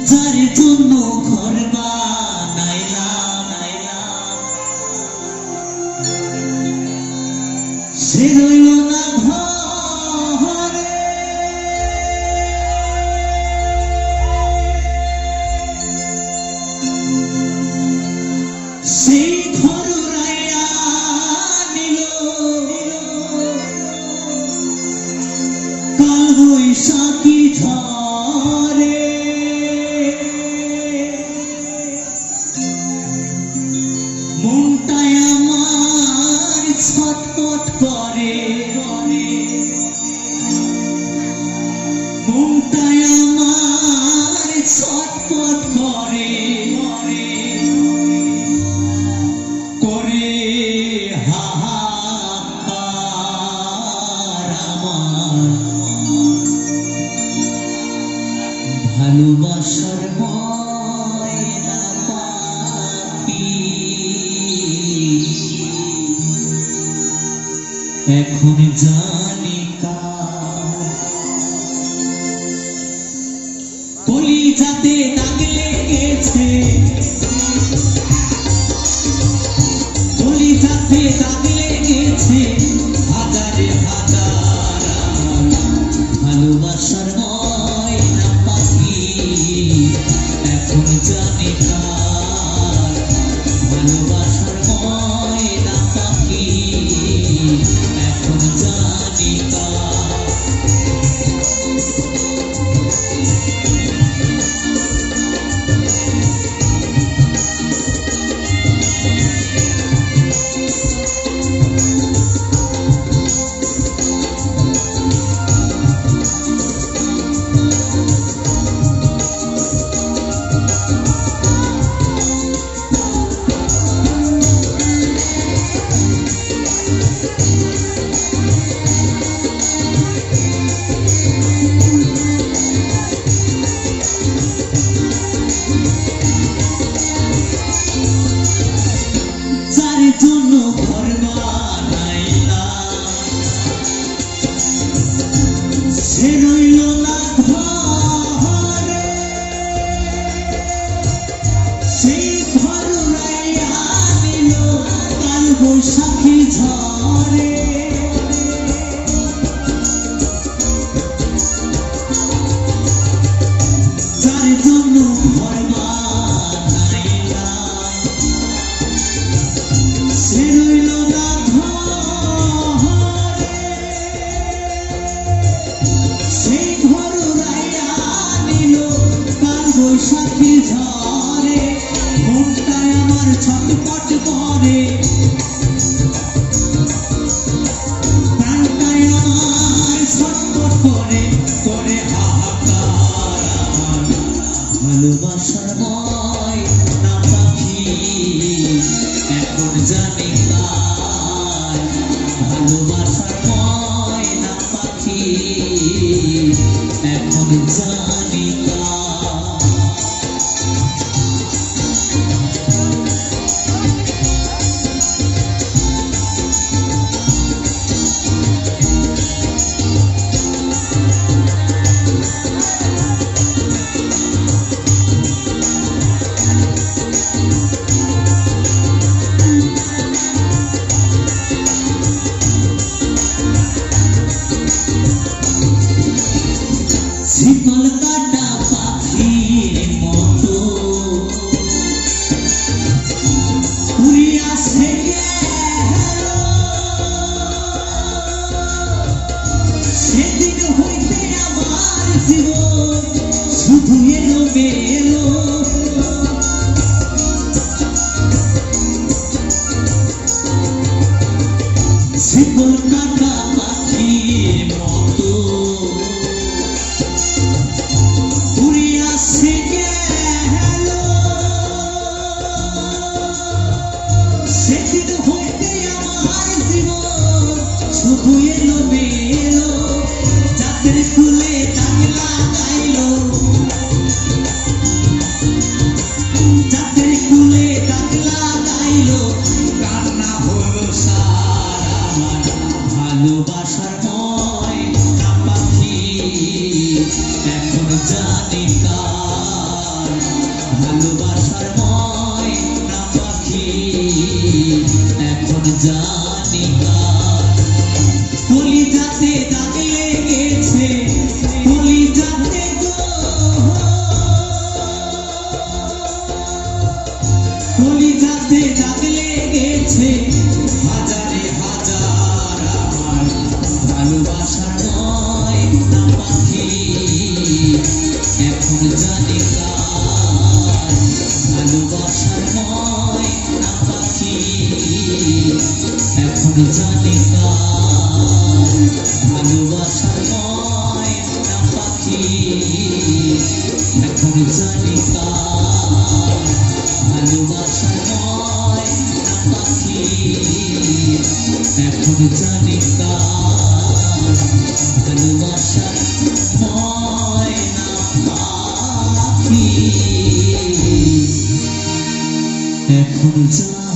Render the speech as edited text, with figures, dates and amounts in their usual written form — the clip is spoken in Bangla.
যার জন্য ঘর বানাইলাম সে রইল না ঘরে, সেই ঘর উড়াইয়া নিল কাল বৈশাখী ঝড়ে। মনটায় আমার ছটফট করে, মনটায় আমার ছটফট করে, করে হাহাকার আমার ভালোবাসার ময়না পাখি এখন জানি কার। কলিজাতে দাগ লেগেছে, কলিজাতে দাগ লেগেছে হাজারে হাজার ভালোবাসার ময়না পাখি এখন জানি কার। ভালোবাসার ময়না পাখি এখন জানি কার। যার জন্য ঘর বানাইলাম সে রইল না ঘরে, সেই ঘর উড়াইয়া নিল কাল বৈশাখী ঝড়ে। যার জন্য ঘর বানাইলাম সে রইল না ঘরে, সেই ঘর উড়াইয়া নিল কাল বৈশাখী ঝড়ে। মনটায় আমার ছটফট করে, প্রাণটায় আমার ছটফট করে, করে হাহাকার আমার ভালোবাসার ময়না পাখি এখন জানি কার। ভালোবাসার ময়না পাখি এখন জানি কার। শিকল কাটা পাখির মতো উড়িয়া সে গেল, সেদিন হইতে আমার জীবন শুধু এলো মেলো। শিকল কাটা পাখির মতো উড়িয়া সে গেল, সেদিন হইতে আমার জীবন শুধু এলো মেলো। জাতের ফুলে দাগ লাগাইল এখন জানি ভালোবাসার ময়না পাখি এখন জানি ভালোবাসার ময়না পাখি এখন জানি ভালোবাসার ময়না পাখি এখন জানি ভালোবাসার ময়না পাখি এখন জানি